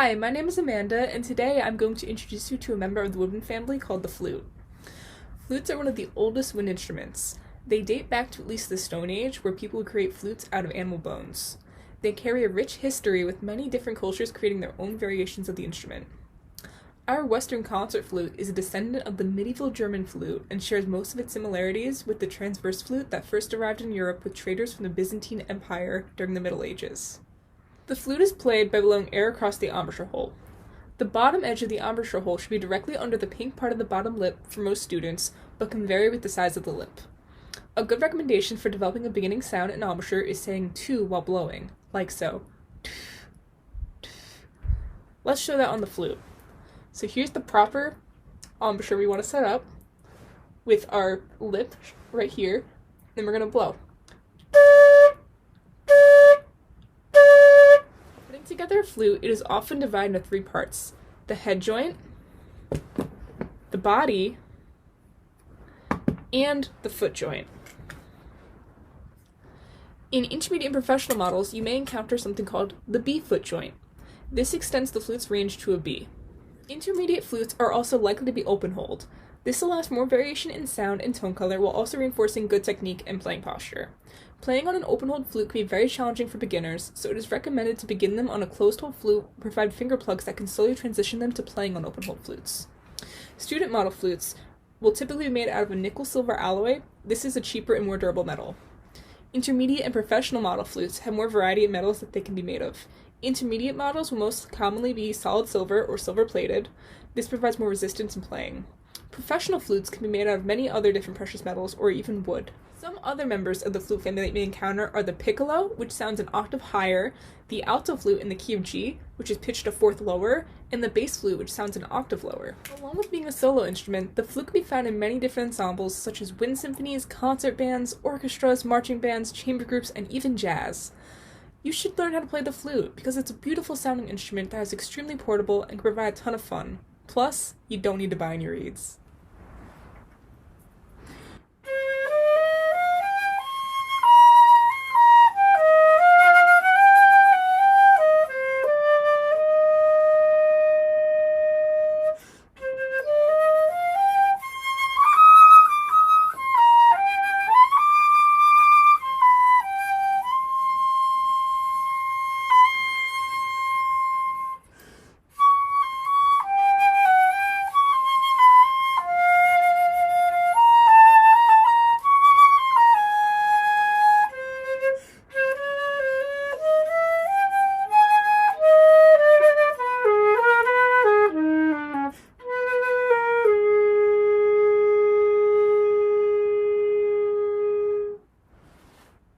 Hi, my name is Amanda, and today I'm going to introduce you to a member of the woodwind family called the flute. Flutes are one of the oldest wind instruments. They date back to at least the Stone Age, where people would create flutes out of animal bones. They carry a rich history, with many different cultures creating their own variations of the instrument. Our Western concert flute is a descendant of the medieval German flute and shares most of its similarities with the transverse flute that first arrived in Europe with traders from the Byzantine Empire during the Middle Ages. The flute is played by blowing air across the embouchure hole. The bottom edge of the embouchure hole should be directly under the pink part of the bottom lip for most students, but can vary with the size of the lip. A good recommendation for developing a beginning sound in embouchure is saying "to" while blowing, like so. Let's show that on the flute. So here's the proper embouchure we want to set up with our lip right here, then we're going to blow. Putting together a flute, it is often divided into three parts: the head joint, the body, and the foot joint. In intermediate and professional models, you may encounter something called the B foot joint. This extends the flute's range to a B. Intermediate flutes are also likely to be open-holed. This allows more variation in sound and tone color while also reinforcing good technique and playing posture. Playing on an open-holed flute can be very challenging for beginners, so it is recommended to begin them on a closed-hold flute and provide finger plugs that can slowly transition them to playing on open-hold flutes. Student model flutes will typically be made out of a nickel-silver alloy. This is a cheaper and more durable metal. Intermediate and professional model flutes have more variety of metals that they can be made of. Intermediate models will most commonly be solid silver or silver-plated. This provides more resistance in playing. Professional flutes can be made out of many other different precious metals or even wood. Some other members of the flute family that you may encounter are the Piccolo, which sounds an octave higher, the alto flute in the key of G, which is pitched a fourth lower, and the bass flute, which sounds an octave lower. Along with being a solo instrument, the flute can be found in many different ensembles such as wind symphonies, concert bands, orchestras, marching bands, chamber groups, and even jazz. You should learn how to play the flute because it's a beautiful sounding instrument that is extremely portable and can provide a ton of fun. Plus, you don't need to buy any reeds.